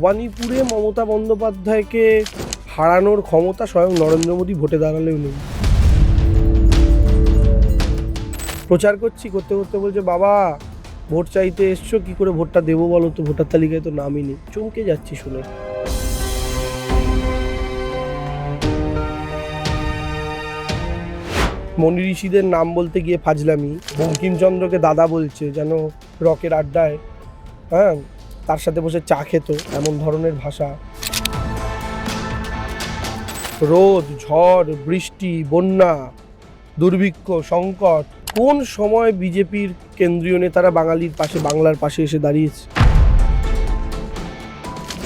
ভবানীপুরে মমতা বন্দ্যোপাধ্যায়কে হারানোর ক্ষমতা স্বয়ং নরেন্দ্র মোদী ভোটে দাঁড়ালেও নেই। প্রচার করতে করতে বলছে, বাবা ভোট চাইতে এসছো, কি করে ভোটটা দেবো বলো তো, ভোটার তালিকায় তো নামই নেই। চমকে যাচ্ছি শুনে। মনি ঋষিদের নাম বলতে গিয়ে ফাজলামি, বঙ্কিমচন্দ্রকে দাদা বলছে যেন রকের আড্ডায় তার সাথে বসে চা খেত, এমন ধরনের ভাষা। রোদ, ঝড়, বৃষ্টি, বন্যা, দুর্ভিক্ষ, সংকট, কোন সময় বিজেপির কেন্দ্রীয় নেতারা বাঙালির পাশে, বাংলার পাশে এসে দাঁড়িয়েছে?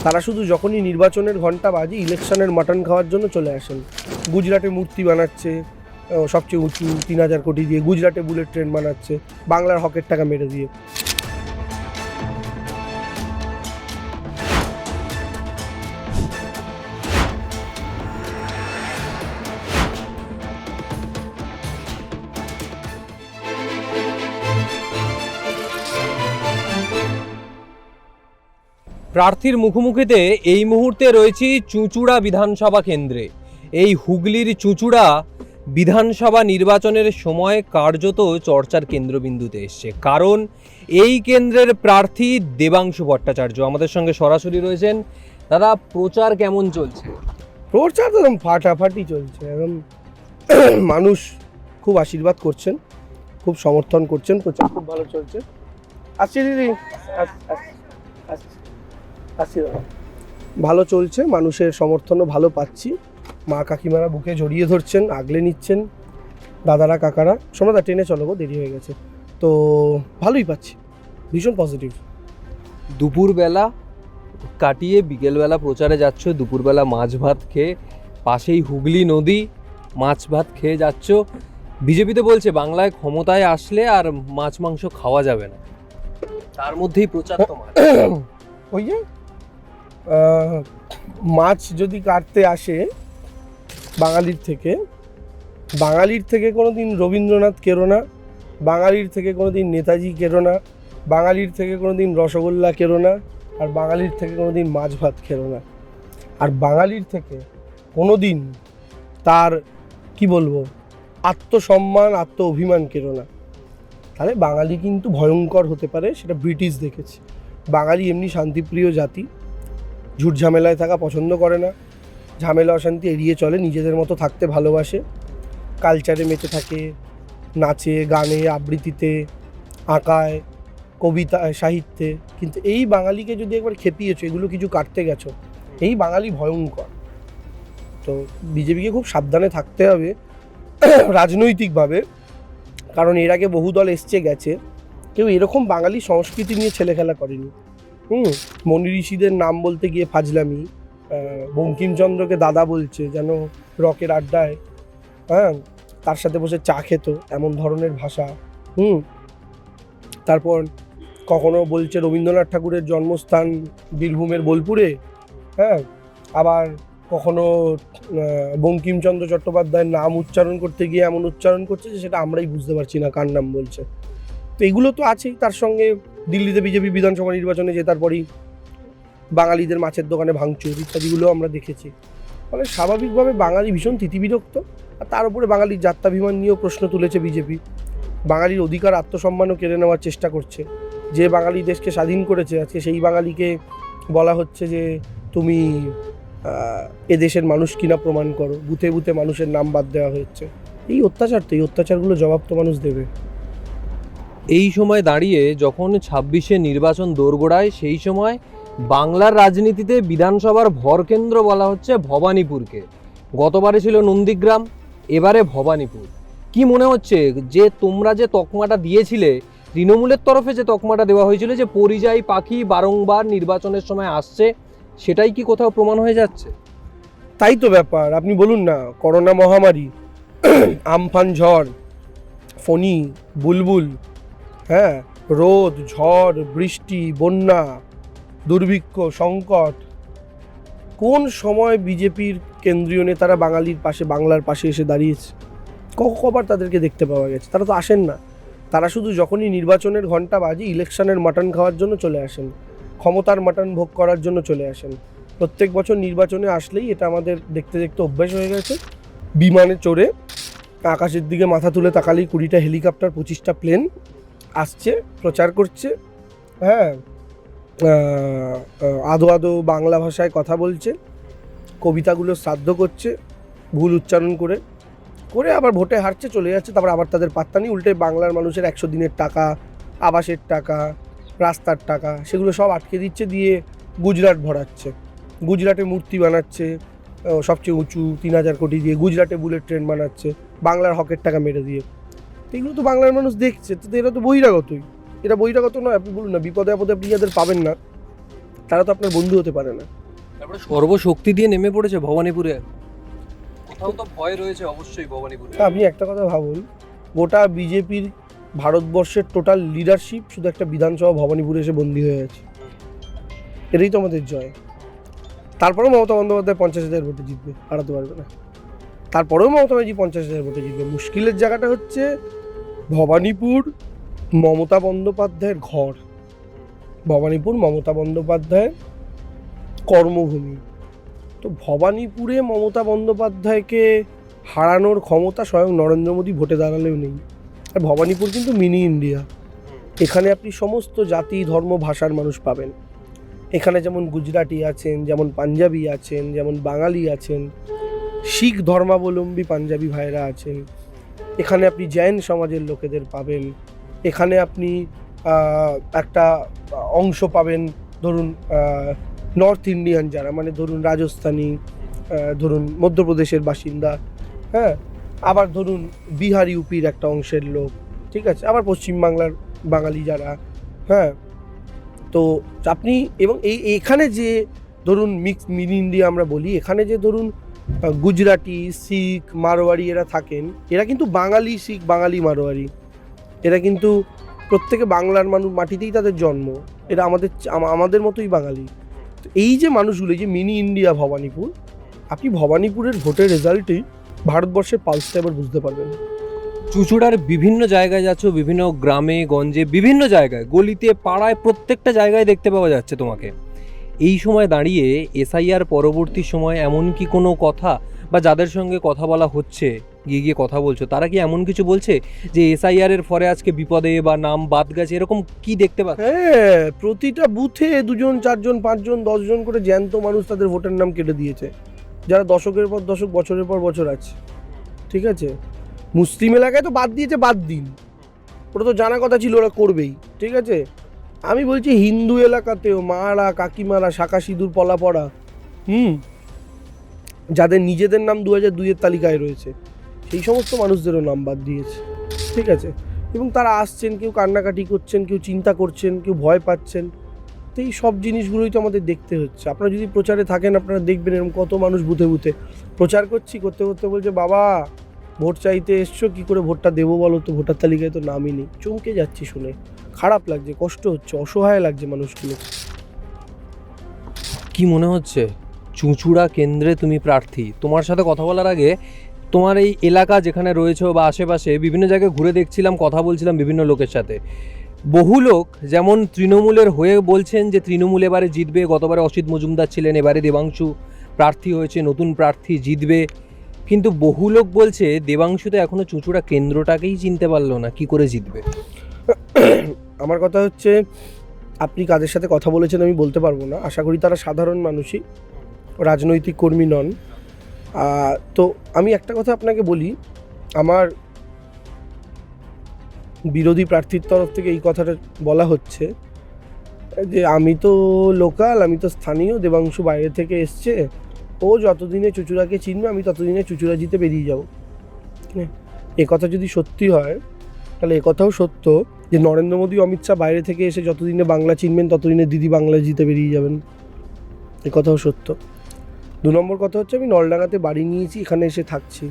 তারা শুধু যখনই নির্বাচনের ঘন্টা বাজে ইলেকশনের মাটন খাওয়ার জন্য চলে আসেন। গুজরাটে মূর্তি বানাচ্ছে সবচেয়ে উঁচু 3000 কোটি দিয়ে, গুজরাটে বুলেট ট্রেন বানাচ্ছে বাংলার হকের টাকা মেরে দিয়ে। প্রার্থীর মুখোমুখিতে এই মুহূর্তে রয়েছি চুঁচুড়া বিধানসভা কেন্দ্রে। এই হুগলির চুঁচুড়া বিধানসভা নির্বাচনের সময় কার্যত চর্চার কেন্দ্রবিন্দুতে এসছে, কারণ এই কেন্দ্রের প্রার্থী দেবাংশু ভট্টাচার্য আমাদের সঙ্গে সরাসরি রয়েছেন। দাদা, প্রচার কেমন চলছে? প্রচার তো একদম ফাটাফাটি চলছে, একদম মানুষ খুব আশীর্বাদ করছেন, খুব সমর্থন করছেন, প্রচার খুব ভালো চলছে। আসছি দিদি, আসছি দাদা। ভালো চলছে, মানুষের সমর্থনও ভালো পাচ্ছি। মা কাকিমারা বুকে জড়িয়ে ধরছেন, আগলে নিচ্ছেন, দাদারা কাকারা। সোনাদা ট্রেনে চলো গো, দেরি হয়ে গেছে। তো ভালোই পাচ্ছি, ভীষণ পজিটিভ। দুপুরবেলা কাটিয়ে বিকেলবেলা প্রচারে যাচ্ছ, দুপুরবেলা মাছ ভাত খেয়ে, পাশেই হুগলি নদী, মাছ ভাত খেয়ে যাচ্ছ। বিজেপিতে বলছে বাংলায় ক্ষমতায় আসলে আর মাছ মাংস খাওয়া যাবে না, তার মধ্যেই প্রচার তোমার। ওই যে মাছ যদি কাটতে আসে বাঙালির থেকে কোনোদিন রবীন্দ্রনাথ কেরো না, বাঙালির থেকে কোনোদিন নেতাজি কেরো না, বাঙালির থেকে কোনোদিন রসগোল্লা কেরো না, আর বাঙালির থেকে কোনোদিন মাছ ভাত খেরো না, আর বাঙালির থেকে কোনোদিন তার কি বলবো আত্মসম্মান, আত্ম অভিমান কেরো না। তাহলে বাঙালি কিন্তু ভয়ঙ্কর হতে পারে, সেটা ব্রিটিশ দেখেছে। বাঙালি এমনি শান্তিপ্রিয় জাতি, ঝুট ঝামেলায় থাকা পছন্দ করে না, ঝামেলা অশান্তি এড়িয়ে চলে, নিজেদের মতো থাকতে ভালোবাসে, কালচারে মেতে থাকে, নাচে, গানে, আবৃত্তিতে, আঁকায়, কবিতায়, সাহিত্যে। কিন্তু এই বাঙালিকে যদি একবার খেপিয়েছো, এগুলো কিছু কাটতে গেছো, এই বাঙালি ভয়ঙ্কর। তো বিজেপিকে খুব সাবধানে থাকতে হবে রাজনৈতিকভাবে, কারণ এর আগে বহু দল এসছে গেছে, কেউ এরকম বাঙালি সংস্কৃতি নিয়ে ছেলেখেলা করেনি। মনি ঋষিদের নাম বলতে গিয়ে ফাজলামি, বঙ্কিমচন্দ্রকে দাদা বলছে যেন রকের আড্ডায় তার সাথে বসে চা খেত, এমন ধরনের ভাষা। তারপর কখনো বলছে রবীন্দ্রনাথ ঠাকুরের জন্মস্থান বীরভূমের বোলপুরে, আবার কখনো বঙ্কিমচন্দ্র চট্টোপাধ্যায়ের নাম উচ্চারণ করতে গিয়ে এমন উচ্চারণ করছে যে সেটা আমরাই বুঝতে পারছি না কার নাম বলছে। তো এগুলো তো আছেই, তার সঙ্গে দিল্লিতে বিজেপি বিধানসভা নির্বাচনে জেতার পরই বাঙালিদের মাছের দোকানে ভাঙচুর ইত্যাদিগুলো আমরা দেখেছি। ফলে স্বাভাবিকভাবে বাঙালি ভীষণ তিতিবিরক্ত, আর তার উপরে বাঙালির জাত্যাভিমান নিয়েও প্রশ্ন তুলেছে বিজেপি। বাঙালির অধিকার, আত্মসম্মানও কেড়ে নেওয়ার চেষ্টা করছে। যে বাঙালি দেশকে স্বাধীন করেছে, আজকে সেই বাঙালিকে বলা হচ্ছে যে তুমি এদেশের মানুষ কিনা প্রমাণ করো, বুথে বুথে মানুষের নাম বাদ দেওয়া হচ্ছে। এই অত্যাচার, তো এই অত্যাচারগুলো জবাব তো মানুষ দেবে। এই সময় দাঁড়িয়ে যখন 26-এ নির্বাচন দোরগোড়ায়, সেই সময় বাংলার রাজনীতিতে বিধানসভার ভরকেন্দ্র বলা হচ্ছে ভবানীপুরকে। গতবারে ছিল নন্দীগ্রাম, এবারে ভবানীপুর। কি মনে হচ্ছে যে তোমরা যে তকমাটা দিয়েছিলে, তৃণমূলের তরফে যে তকমাটা দেওয়া হয়েছিল যে পরিযায়ী পাখি বারংবার নির্বাচনের সময় আসছে, সেটাই কি কোথাও প্রমাণ হয়ে যাচ্ছে? তাই তো ব্যাপার। আপনি বলুন না, করোনা মহামারী, আমফান ঝড়, ফণী, বুলবুল, রোদ, ঝড়, বৃষ্টি, বন্যা, দুর্ভিক্ষ, সংকট, কোন সময় বিজেপির কেন্দ্রীয় নেতারা বাঙালির পাশে, বাংলার পাশে এসে দাঁড়িয়েছে? কবার তাদেরকে দেখতে পাওয়া গেছে? তারা তো আসেন না। তারা শুধু যখনই নির্বাচনের ঘন্টা বাজে ইলেকশনের মাটন খাওয়ার জন্য চলে আসেন। ক্ষমতার মাটন ভোগ করার জন্য চলে আসেন। প্রত্যেক বছর নির্বাচনে আসলেই এটা আমাদের দেখতে দেখতে অভ্যাস হয়ে গেছে। বিমানে চড়ে আকাশের দিকে মাথা তুলে তাকালেই 20টা হেলিকপ্টার 25টা প্লেন আসছে, প্রচার করছে, হ্যাঁ, আদো আদো বাংলা ভাষায় কথা বলছে, কবিতাগুলো শ্রাদ্ধ করছে ভুল উচ্চারণ করে করে আবার ভোটে হারছে, চলে যাচ্ছে। তারপর আবার তাদের পাত্তা নেই, উল্টে বাংলার মানুষের 100 দিনের টাকা, আবাসের টাকা, রাস্তার টাকা, সেগুলো সব আটকে দিচ্ছে, দিয়ে গুজরাট ভরাচ্ছে। গুজরাটে মূর্তি বানাচ্ছে সবচেয়ে উঁচু 3000 কোটি দিয়ে, গুজরাটে বুলেট ট্রেন বানাচ্ছে বাংলার হকের টাকা মেরে দিয়ে। এগুলো তো বাংলার মানুষ দেখছে, তো এরা তো বহিরাগতই। এটা বহিরাগত নয়, আপনি বলুন না, বিপদে আপদে আপনি যাদের পাবেন না তারা তো আপনার বন্ধু হতে পারে না। তারপরে সর্বশক্তি দিয়ে নেমে পড়েছে ভবানীপুরে। কোথাও তো ভয় রয়েছে অবশ্যই ভবানীপুরে। আপনি একটা কথা ভাবুন, গোটা বিজেপির ভারতবর্ষের টোটাল লিডারশিপ শুধু একটা বিধানসভা ভবানীপুরে এসে বন্দী হয়ে আছে। এটাই তো আমাদের জয়। তারপরেও মমতা বন্দ্যোপাধ্যায় 50,000 ভোটে জিতবে, হারাতে পারবে না। তারপরেও মমতা ব্যানার্জি 50,000 ভোটে জিতবে। মুশকিলের জায়গাটা হচ্ছে ভবানীপুর মমতা বন্দ্যোপাধ্যায়ের ঘর, ভবানীপুর মমতা বন্দ্যোপাধ্যায়ের কর্মভূমি। তো ভবানীপুরে মমতা বন্দ্যোপাধ্যায়কে হারানোর ক্ষমতা স্বয়ং নরেন্দ্র মোদী ভোটে দাঁড়ালেও নেই। আর ভবানীপুর কিন্তু মিনি ইন্ডিয়া। এখানে আপনি সমস্ত জাতি ধর্ম ভাষার মানুষ পাবেন। এখানে যেমন গুজরাটি আছেন, যেমন পাঞ্জাবি আছেন, যেমন বাঙালি আছেন, শিখ ধর্মাবলম্বী পাঞ্জাবি ভাইরা আছেন। এখানে আপনি জৈন সমাজের লোকেদের পাবেন। এখানে আপনি একটা অংশ পাবেন, ধরুন নর্থ ইন্ডিয়ান যারা, মানে ধরুন রাজস্থানী, ধরুন মধ্যপ্রদেশের বাসিন্দা, হ্যাঁ, আবার ধরুন বিহার ইউপির একটা অংশের লোক, ঠিক আছে, আবার পশ্চিমবাংলার বাঙালি যারা, হ্যাঁ। তো আপনি এবং এখানে যে ধরুন মিক্স মিনি ইন্ডিয়া আমরা বলি, এখানে যে ধরুন গুজরাটি, শিখ, মারোয়ারি এরা থাকেন, এরা কিন্তু বাঙালি শিখ, বাঙালি মারোয়ারি, এরা কিন্তু প্রত্যেকে বাংলার মানুষ, মাটিতেই তাদের জন্ম, এরা আমাদের মতোই বাঙালি। তো এই যে মানুষগুলো, এই যে মিনি ইন্ডিয়া ভবানীপুর, আপনি ভবানীপুরের ভোটের রেজাল্টেই ভারতবর্ষের পালসটা এবার বুঝতে পারবেন। চুঁচুড়ার বিভিন্ন জায়গায় যাচ্ছ, বিভিন্ন গ্রামে গঞ্জে, বিভিন্ন জায়গায়, গলিতে পাড়ায়, প্রত্যেকটা জায়গায় দেখতে পাওয়া যাচ্ছে তোমাকে। এই সময় দাঁড়িয়ে এসআইআর পরবর্তী সময় এমন কি কোনো কথা, বা যাদের সঙ্গে কথা বলা হচ্ছে, গিয়ে গিয়ে কথা বলছো, তারা কি এমন কিছু বলছে যে এসআইআর এর ফলে আজকে বিপদে বা নাম বাদ গেছে, এরকম কি দেখতে পাচ্ছ? হ্যাঁ, প্রতিটা বুথে 2 জন 4 জন 5 জন 10 জন করে জ্যান্ত মানুষ তাদের ভোটের নাম কেটে দিয়েছে, যারা দশকের পর দশক, বছরের পর বছর আছে, ঠিক আছে। মুসলিম এলাকায় তো বাদ দিয়েছে, বাদ দিন, ওটা তো জানা কথা ছিল ওরা করবেই, ঠিক আছে। আমি বলছি হিন্দু এলাকাতেও মারা কাকিমারা শাঁখা সিঁদুর পলা পড়া, যাদের নিজেদের নাম 2002-এর তালিকায় রয়েছে, সেই সমস্ত মানুষদেরও নাম বাদ দিয়েছে, ঠিক আছে। এবং তারা আসছেন, কেউ কান্নাকাটি করছেন, কেউ চিন্তা করছেন, কেউ ভয় পাচ্ছেন। তো এই সব জিনিসগুলোই তো আমাদের দেখতে হচ্ছে। আপনারা যদি প্রচারে থাকেন, আপনারা দেখবেন এরকম কত মানুষ বুথে বুথে প্রচার করতে করতে বলছে, বাবা ভোট চাইতে এসছো, কী করে ভোটটা দেবো বলো তো, ভোটার তালিকায় তো নামই নেই। চমকে যাচ্ছি শুনে, খারাপ লাগছে, কষ্ট হচ্ছে, অসহায় লাগছে মানুষগুলো। কি মনে হচ্ছে চুঁচুড়া কেন্দ্রে তুমি প্রার্থী? তোমার সাথে কথা বলার আগে তোমার এই এলাকা যেখানে রয়েছে বা আশেপাশে বিভিন্ন জায়গায় ঘুরে দেখছিলাম, কথা বলছিলাম বিভিন্ন লোকের সাথে। বহু লোক যেমন তৃণমূলের হয়ে বলছেন যে তৃণমূল এবারে জিতবে, গতবারে অসিত মজুমদার ছিলেন, এবারে দেবাংশু প্রার্থী হয়েছে, নতুন প্রার্থী জিতবে। কিন্তু বহু লোক বলছে দেবাংশু তো এখনো চুঁচুড়া কেন্দ্রটাকেই চিনতে পারলো না, কি করে জিতবে। আমার কথা হচ্ছে, আপনি কাদের সাথে কথা বলেছেন আমি বলতে পারবো না, আশা করি তারা সাধারণ মানুষই, রাজনৈতিক কর্মী নন। তো আমি একটা কথা আপনাকে বলি, আমার বিরোধী প্রার্থীর তরফ থেকে এই কথাটা বলা হচ্ছে যে আমি তো লোকাল, আমি তো স্থানীয়, দেবাংশু বাইরে থেকে এসছে, ও যতদিনে চুঁচুড়াকে চিনবে আমি ততদিনে চুঁচুড়া জিতে বেরিয়ে যাব। এ কথা যদি সত্যি হয় তাহলে একথাও সত্য যে নরেন্দ্র মোদী, অমিত শাহ বাইরে থেকে এসে যতদিনে বাংলা চিনবেন ততদিনে দিদি বাংলা জিতে বেরিয়ে যাবেন, এ কথাও সত্য। 2 নম্বর কথা হচ্ছে, আমি নলডাঙ্গাতে বাড়ি নিয়েছি, এখানে এসে থাকছি।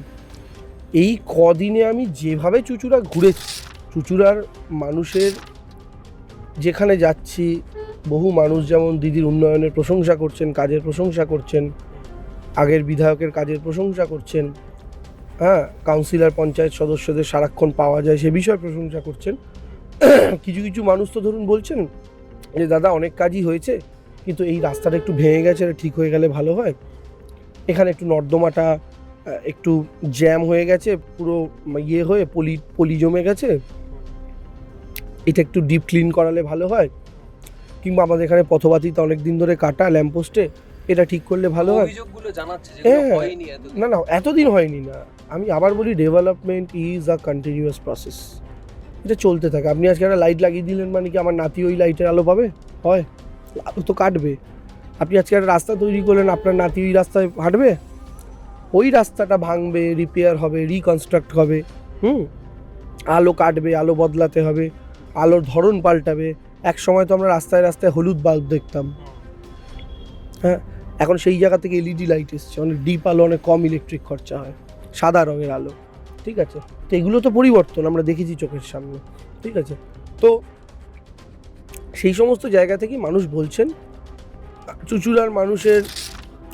এই কদিনে আমি যেভাবে চুঁচুড়া ঘুরেছি, চুঁচুড়ার মানুষের যেখানে যাচ্ছি, বহু মানুষ যেমন দিদির উন্নয়নের প্রশংসা করছেন, কাজের প্রশংসা করছেন, আগের বিধায়কের কাজের প্রশংসা করছেন, হ্যাঁ, কাউন্সিলর পঞ্চায়েত সদস্যদের সারাক্ষণ পাওয়া যায় সে বিষয়ে প্রশংসা করছেন। কিছু কিছু মানুষ তো ধরুন বলছেন যে দাদা অনেক কাজই হয়েছে, কিন্তু এই রাস্তাটা একটু ভেঙে গেছে, এটা ঠিক হয়ে গেলে ভালো হয়। এখানে একটু নর্দমাটা একটু জ্যাম হয়ে গেছে, পুরো ইয়ে হয়ে পলি জমে গেছে, এটা একটু ডিপ ক্লিন করালে ভালো হয়। কিংবা আমাদের এখানে পথবাতিতে অনেক দিন ধরে কাটা ল্যাম্পপোস্টে, এটা ঠিক করলে ভালো হয়। অভিযোগগুলো জানাচ্ছে হ্যাঁ, হয়নি এতদিন। না এতদিন হয়নি না। আমি আবার বলি, development is a continuous process, এটা চলতে থাকে। আপনি আজকে একটা লাইট লাগিয়ে দিলেন মানে কি আমার নাতি ওই লাইটের আলো পাবে? হয়, আলো তো কাটবে। আপনি আজকে একটা রাস্তা তৈরি করলেন, আপনার নাতি ওই রাস্তায় হাঁটবে? ওই রাস্তাটা ভাঙবে, রিপেয়ার হবে, রিকনস্ট্রাক্ট হবে, আলো কাটবে, আলো বদলাতে হবে, আলোর ধরন পাল্টাবে। এক সময় তো আমরা রাস্তায় রাস্তায় হলুদ বাল্ব দেখতাম, হ্যাঁ, এখন সেই জায়গা থেকে এলইডি লাইট এসছে, অনেক ডিপ আলো, অনেক কম ইলেকট্রিক খরচা হয়, সাদা রঙের আলো, ঠিক আছে। তো এগুলো তো পরিবর্তন আমরা দেখেছি চোখের সামনে, ঠিক আছে। তো সেই সমস্ত জায়গা থেকে মানুষ বলছেন, চুঁচুড়ার মানুষের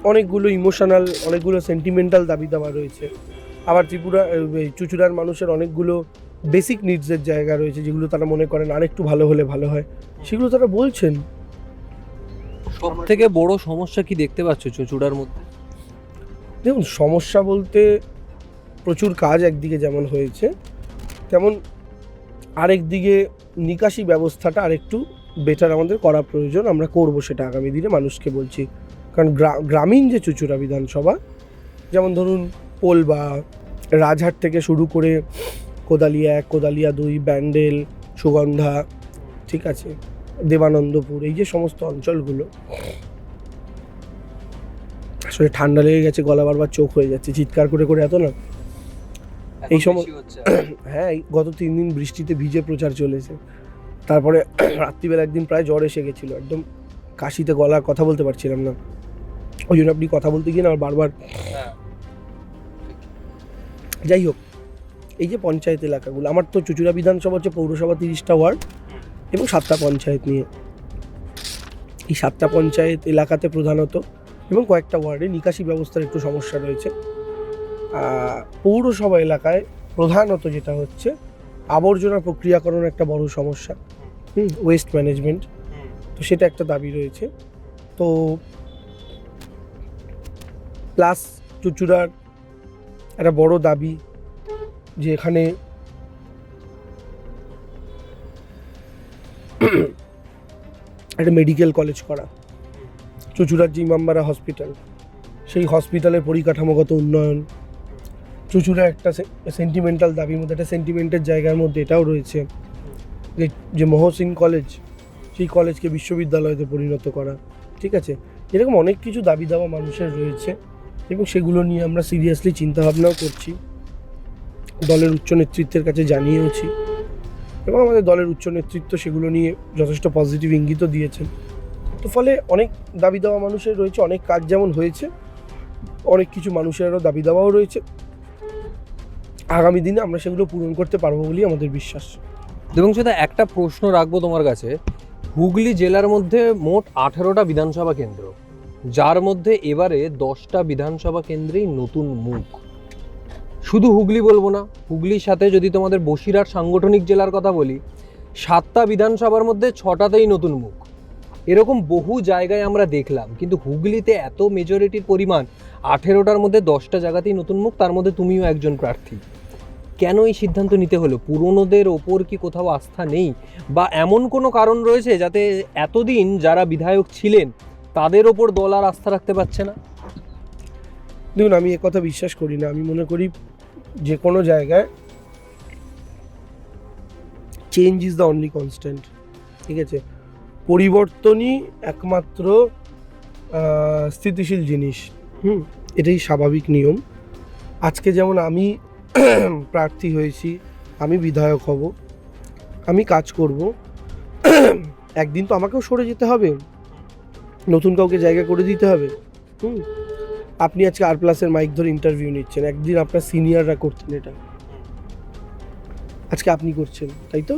অনেকগুলো ইমোশনাল, অনেকগুলো সেন্টিমেন্টাল দাবি দাবা রয়েছে। আবার চুঁচুড়ার মানুষের অনেকগুলো বেসিক নিডসের জায়গা রয়েছে, যেগুলো তারা মনে করেন আরেকটু ভালো হলে ভালো হয়, সেগুলো তারা বলছেন। সব থেকে বড় সমস্যা কি দেখতে পাচ্ছ চুঁচুড়ার মধ্যে? দেখুন, সমস্যা বলতে প্রচুর কাজ একদিকে যেমন হয়েছে, তেমন আরেক দিকে নিকাশি ব্যবস্থাটা আরেকটু বেটার আমাদের করা প্রয়োজন। আমরা করব সেটা আগামী দিনে, মানুষকে বলছি। কারণ গ্রামীণ যে চুঁচুড়া বিধানসভা, যেমন ধরুন পোলবা, রাজহাট থেকে শুরু করে কোদালিয়া 1, কোদালিয়া 2, ব্যান্ডেল, সুগন্ধা, ঠিক আছে, দেবানন্দপুর, এই যে সমস্ত অঞ্চলগুলো, আসলে ঠান্ডা লেগে গেছে, গলা বারবার চোখ হয়ে যাচ্ছে, চিৎকার করে করে এত না। এই সময় হ্যাঁ, এই গত 3 দিন বৃষ্টিতে ভিজে প্রচার চলেছে। তারপরে রাত্রিবেলা একদিন প্রায় জ্বর এসে গেছিলো, একদম কাশিতে গলা, কথা বলতে পারছিলাম না। ওই জন্য আপনি কথা বলতে গিয়ে না আমার বারবার। যাই হোক, এই যে পঞ্চায়েত এলাকাগুলো, আমার তো চুঁচুড়া বিধানসভা হচ্ছে পৌরসভা 30টা ওয়ার্ড এবং 7টা পঞ্চায়েত নিয়ে। এই 7টা পঞ্চায়েত এলাকাতে প্রধানত এবং কয়েকটা ওয়ার্ডে নিকাশি ব্যবস্থার একটু সমস্যা রয়েছে। পৌরসভা এলাকায় প্রধানত যেটা হচ্ছে আবর্জনা প্রক্রিয়াকরণ একটা বড় সমস্যা, ওয়েস্ট ম্যানেজমেন্ট, তো সেটা একটা দাবি রয়েছে। তো প্লাস চুঁচুড়ার একটা বড় দাবি যে এখানে একটা মেডিকেল কলেজ করা, চুঁচুড়ার যে ইমামবাড়া হসপিটাল, সেই হসপিটালের পরিকাঠামোগত উন্নয়ন। চুঁচুড়া একটা সেন্টিমেন্টাল দাবির মধ্যে, একটা সেন্টিমেন্টের জায়গার মধ্যে এটাও রয়েছে যে মহসিন কলেজ, সেই কলেজকে বিশ্ববিদ্যালয়তে পরিণত করা, ঠিক আছে। এরকম অনেক কিছু দাবি দাওয়া মানুষের রয়েছে এবং সেগুলো নিয়ে আমরা সিরিয়াসলি চিন্তাভাবনাও করছি, দলের উচ্চ নেতৃত্বের কাছে জানিয়েওছি এবং আমাদের দলের উচ্চ নেতৃত্ব সেগুলো নিয়ে যথেষ্ট পজিটিভ ইঙ্গিতও দিয়েছেন। তো ফলে অনেক দাবি দেওয়া মানুষের রয়েছে, অনেক কাজ যেমন হয়েছে, অনেক কিছু মানুষেরও দাবি দেওয়াও রয়েছে। আগামী দিনে আমরা সেগুলো পূরণ করতে পারবো বলেই আমাদের বিশ্বাস। এবং সেটা একটা প্রশ্ন রাখবো তোমার কাছে, হুগলি জেলার মধ্যে মোট 18টা বিধানসভা কেন্দ্র, যার মধ্যে এবারে 10টা বিধানসভা কেন্দ্রেই নতুন মুখ। শুধু হুগলি বলবো না, হুগলির সাথে যদি তোমাদের বসিরহাট সাংগঠনিক জেলার কথা বলি, 7টা বিধানসভার মধ্যে 6টাতেই নতুন মুখ। এরকম বহু জায়গায় আমরা দেখলাম, কিন্তু হুগলিতে এত মেজরিটির পরিমাণ, 18টার মধ্যে 10টা জায়গাতেই নতুন মুখ, তার মধ্যে তুমিও একজন প্রার্থী। কেন এই সিদ্ধান্ত নিতে হলো? পুরনোদের ওপর কি কোথাও আস্থা নেই, বা এমন কোনো কারণ রয়েছে যাতে এতদিন যারা বিধায়ক ছিলেন তাদের ওপর দল আর আস্থা রাখতে পারছে না? দেখুন, আমি একথা বিশ্বাস করি না। আমি মনে করি যে কোনো জায়গায় change is the only constant, ঠিক আছে। পরিবর্তনই একমাত্র স্থিতিশীল জিনিস, এটাই স্বাভাবিক নিয়ম। আজকে যেমন আমি প্রার্থী হয়েছি, আমি বিধায়ক হব, আমি কাজ করব, একদিন তো আমাকেও সরে যেতে হবে, নতুন কাউকে জায়গা করে দিতে হবে। আপনি আজকে R+-এর মাইক ধরে ইন্টারভিউ নিচ্ছেন, একদিন আপনার সিনিয়ররা করতেন এটা, আজকে আপনি করছেন, তাই তো?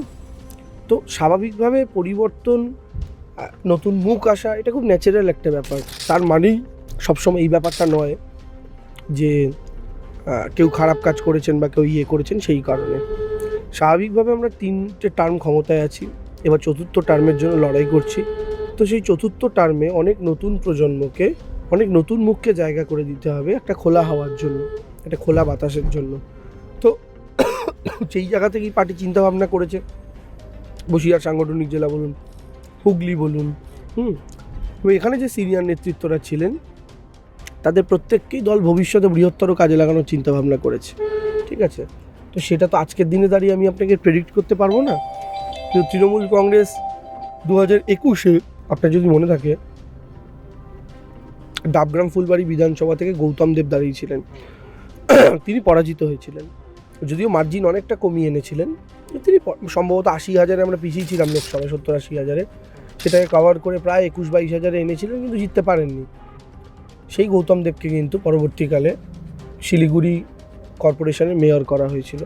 তো স্বাভাবিকভাবে পরিবর্তন, নতুন মুখ আসা, এটা খুব ন্যাচারাল একটা ব্যাপার। তার মানেই সবসময় এই ব্যাপারটা নয় যে কেউ খারাপ কাজ করেছেন বা কেউ ইয়ে করেছেন সেই কারণে। স্বাভাবিকভাবে আমরা 3টে টার্ম ক্ষমতায় আছি, এবার চতুর্থ টার্মের জন্য লড়াই করছি। তো সেই চতুর্থ টার্মে অনেক নতুন প্রজন্মকে, অনেক নতুন মুখকে জায়গা করে দিতে হবে একটা খোলা হাওয়ার জন্য, একটা খোলা বাতাসের জন্য। তো সেই জায়গা থেকেই পার্টি চিন্তাভাবনা করেছে, বসিরহাট সাংগঠনিক জেলা বলুন, হুগলি বলুন, এবং এখানে যে সিনিয়র নেতৃত্বরা ছিলেন তাদের প্রত্যেককেই দল ভবিষ্যতে বৃহত্তর কাজে লাগানোর চিন্তাভাবনা করেছে। ঠিক আছে, তো সেটা তো আজকের দিনে দাঁড়িয়ে আমি আপনাকে প্রেডিক্ট করতে পারবো না। কিন্তু তৃণমূল কংগ্রেস 2021-এ আপনার যদি মনে থাকে, ডাবগ্রাম ফুলবাড়ি বিধানসভা থেকে গৌতম দেব দাঁড়িয়েছিলেন, তিনি পরাজিত হয়েছিলেন, যদিও মার্জিন অনেকটা কমিয়ে এনেছিলেন। তিনি সম্ভবত 80,000-এ আমরা পিছিয়ে ছিলাম লোকসভায়, 70-80,000-এ, সেটাকে কভার করে প্রায় 21-22,000-এ এনেছিলেন, কিন্তু জিততে পারেননি। সেই গৌতম দেবকে কিন্তু পরবর্তীকালে শিলিগুড়ি কর্পোরেশনের মেয়র করা হয়েছিল।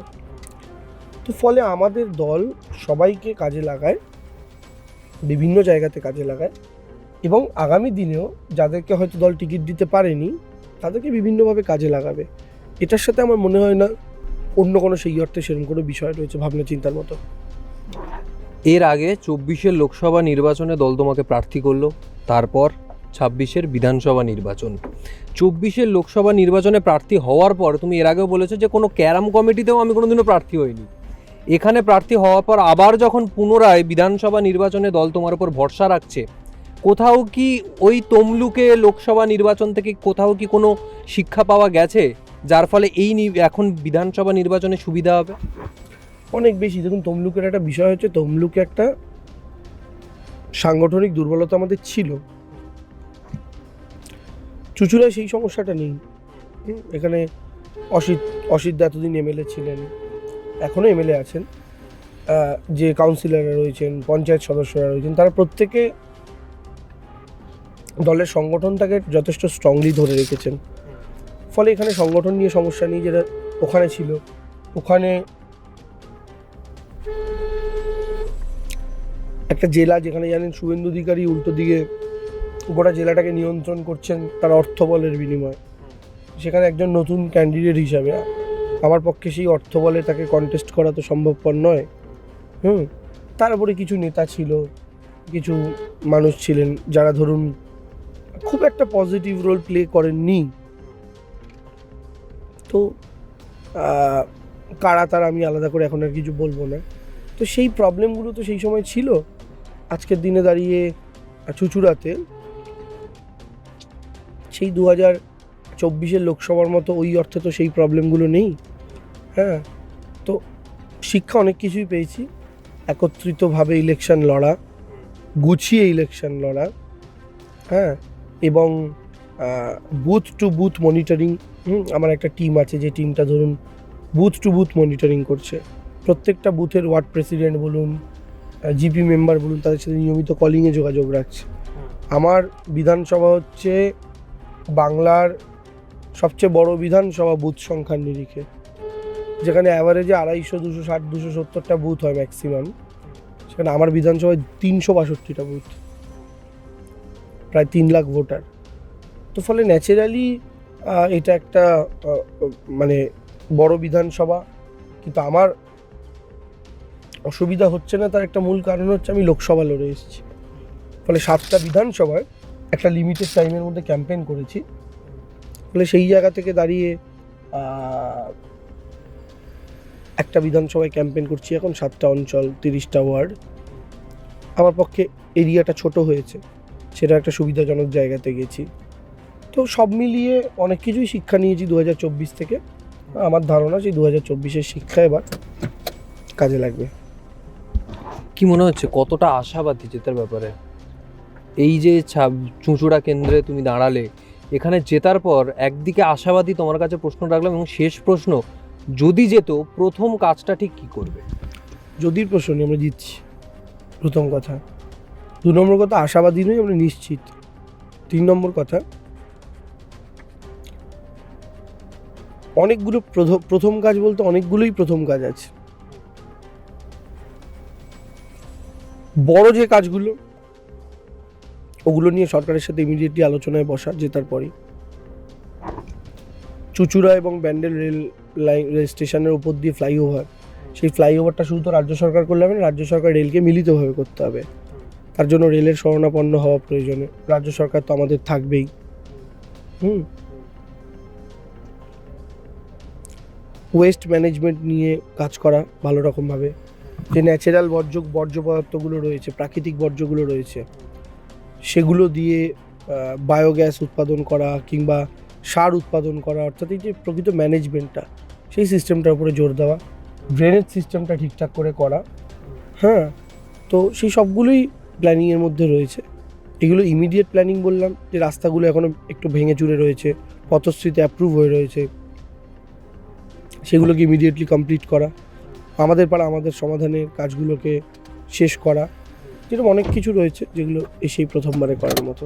তো ফলে আমাদের দল সবাইকে কাজে লাগায়, বিভিন্ন জায়গাতে কাজে লাগায়, এবং আগামী দিনেও যাদেরকে হয়তো দল টিকিট দিতে পারেনি তাদেরকে বিভিন্নভাবে কাজে লাগাবে। এটার সাথে আমার মনে হয় না অন্য কোনো সেই অর্থে সেরকম কোনো বিষয় রয়েছে ভাবনা চিন্তার মতো। এর আগে 24-এর লোকসভা নির্বাচনে দল তোমাকে প্রার্থী করলো, তারপর 26-এর বিধানসভা নির্বাচন। 24-এর লোকসভা নির্বাচনে প্রার্থী হওয়ার পর তুমি এর আগেও বলেছো যে কোনো ক্যারাম কমিটিতেও আমি কোনোদিনও প্রার্থী হইনি। এখানে প্রার্থী হওয়ার পর আবার যখন পুনরায় বিধানসভা নির্বাচনে দল তোমার উপর ভরসা রাখছে, কোথাও কি ওই তমলুকে লোকসভা নির্বাচন থেকে কোথাও কি কোনো শিক্ষা পাওয়া গেছে যার ফলে এখন বিধানসভা নির্বাচনে সুবিধা হবে? অনেক বেশি। দেখুন, তমলুকের একটা বিষয় হচ্ছে, তমলুকে একটা সাংগঠনিক দুর্বলতা আমাদের ছিল, চুঁচুড়ায় সেই সমস্যাটা নেই। এখানে অসিত এতদিন এমএলএ ছিলেন, এখনও এমএলএ আছেন, যে কাউন্সিলররা রয়েছেন, পঞ্চায়েত সদস্যরা রয়েছেন, তারা প্রত্যেকে দলের সংগঠনটাকে যথেষ্ট স্ট্রংলি ধরে রেখেছেন। ফলে এখানে সংগঠন নিয়ে সমস্যা নেই, যেটা ওখানে ছিল। ওখানে একটা জেলা, যেখানে জানেন শুভেন্দু অধিকারী উল্টো দিকে গোটা জেলাটাকে নিয়ন্ত্রণ করছেন তার অর্থবলের বিনিময়ে, সেখানে একজন নতুন ক্যান্ডিডেট হিসাবে আমার পক্ষে সেই অর্থবলে তাকে কন্টেস্ট করা তো সম্ভবপর নয়। তারপরে কিছু নেতা ছিল, কিছু মানুষ ছিলেন যারা ধরুন খুব একটা পজিটিভ রোল প্লে করেননি। তো কারা তারা আমি আলাদা করে এখন আর কিছু বলবো না। তো সেই প্রবলেমগুলো তো সেই সময় ছিল। আজকের দিনে দাঁড়িয়ে চুঁচুড়াতে সেই 2024-এর লোকসভার মতো ওই অর্থে তো সেই প্রবলেমগুলো নেই। হ্যাঁ, তো শিক্ষা অনেক কিছুই পেয়েছি। একত্রিতভাবে ইলেকশন লড়া, গুছিয়ে ইলেকশন লড়া, হ্যাঁ, এবং বুথ টু বুথ মনিটরিং। আমার একটা টিম আছে, যে টিমটা ধরুন বুথ টু বুথ মনিটরিং করছে। প্রত্যেকটা বুথের ওয়ার্ড প্রেসিডেন্ট বলুন, জিপি মেম্বার বলুন, তাদের সাথে নিয়মিত কলিংয়ে যোগাযোগ রাখছে। আমার বিধানসভা হচ্ছে বাংলার সবচেয়ে বড় বিধানসভা বুথ সংখ্যার নিরিখে, যেখানে অ্যাভারেজে 250, 260, 270টা বুথ হয় ম্যাক্সিমাম। সেখানে আমার বিধানসভায় 362টা বুথ, প্রায় 3 লাখ ভোটার। তো ফলে ন্যাচারালি এটা একটা মানে বড় বিধানসভা। কিন্তু আমার অসুবিধা হচ্ছে না, তার একটা মূল কারণ হচ্ছে আমি লোকসভা লড়ে এসেছি। ফলে 7টা বিধানসভায় একটা লিমিটেড টাইমের মধ্যে ক্যাম্পেইন করেছি। ফলে সেই জায়গা থেকে দাঁড়িয়ে একটা বিধানসভায় ক্যাম্পেইন করছি এখন, 7টা অঞ্চল, 30টা ওয়ার্ড। আমার পক্ষে এরিয়াটা ছোট হয়েছে, সেটা একটা সুবিধাজনক জায়গাতে গেছি। তো সব মিলিয়ে অনেক কিছুই শিক্ষা নিয়েছি 2024 থেকে। আমার ধারণা সেই 2024-এর শিক্ষা এবার কাজে লাগবে। কি মনে হচ্ছে কতটা আশাবাদী জেতার ব্যাপারে? এই যে চুঁচুড়া কেন্দ্রে তুমি দাঁড়ালে, এখানে জেতার পর একদিকে আশাবাদী তোমার কাছে প্রশ্ন রাখলাম, এবং শেষ প্রশ্ন, যদি যেত প্রথম কাজটা ঠিক কি করবে? যদির প্রশ্ন নিয়ে আমরা জিতছি, প্রথম কথা। 2 নম্বর কথা, আশাবাদী নই, আমরা নিশ্চিত। 3 নম্বর কথা, অনেকগুলো প্রথম কাজ বলতে অনেকগুলোই প্রথম কাজ আছে। বড় যে কাজগুলো, ওগুলো নিয়ে সরকারের সাথে ইমিডিয়েটলি আলোচনায় বসা জেতার পরই। চুঁচুড়া এবং ব্যান্ডেল রেল স্টেশনের উপর দিয়ে ফ্লাইওভার, সেই ফ্লাইওভারটা শুধু তো রাজ্য সরকার করলে হবে না, রাজ্য সরকার রেলকে মিলিতভাবে করতে হবে। তার জন্য রেলের শরণাপন্ন হওয়া প্রয়োজনে রাজ্য সরকার তো আমাদের থাকবেই। ওয়েস্ট ম্যানেজমেন্ট নিয়ে কাজ করা ভালো রকমভাবে, যে ন্যাচারাল বর্জ্য পদার্থগুলো রয়েছে, প্রাকৃতিক বর্জ্যগুলো রয়েছে, সেগুলো দিয়ে বায়োগ্যাস উৎপাদন করা কিংবা সার উৎপাদন করা, অর্থাৎ এই যে প্রকৃত ম্যানেজমেন্টটা, সেই সিস্টেমটার উপরে জোর দেওয়া, ড্রেনেজ সিস্টেমটা ঠিকঠাক করে করা। হ্যাঁ, তো সেই সবগুলোই প্ল্যানিংয়ের মধ্যে রয়েছে। এগুলো ইমিডিয়েট প্ল্যানিং বললাম, যে রাস্তাগুলো এখনও একটু ভেঙে চুরে রয়েছে, পথশ্রীতে অ্যাপ্রুভ হয়ে রয়েছে, সেগুলোকে ইমিডিয়েটলি কমপ্লিট করা, আমাদের পাড়া আমাদের সমাধানের কাজগুলোকে শেষ করা, যেরকম অনেক কিছু রয়েছে যেগুলো এসেই প্রথমবারে করার মতো।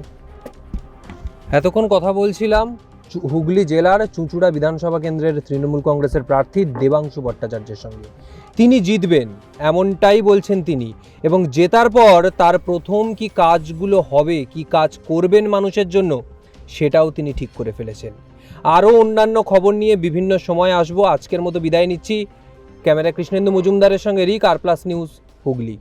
এতক্ষণ কথা বলছিলাম হুগলি জেলার চুঁচুড়া বিধানসভা কেন্দ্রের তৃণমূল কংগ্রেসের প্রার্থী দেবাংশু ভট্টাচার্যের সঙ্গে। তিনি জিতবেন এমনটাই বলছেন তিনি, এবং জেতার পর তার প্রথম কি কাজগুলো হবে, কি কাজ করবেন মানুষের জন্য, সেটাও তিনি ঠিক করে ফেলেছেন। আরও অন্যান্য খবর নিয়ে বিভিন্ন সময় আসবো। আজকের মতো বিদায় নিচ্ছি। ক্যামেরা কৃষ্ণেন্দু মজুমদারের সঙ্গে রিক, আর প্লাস নিউজ, হুগলি।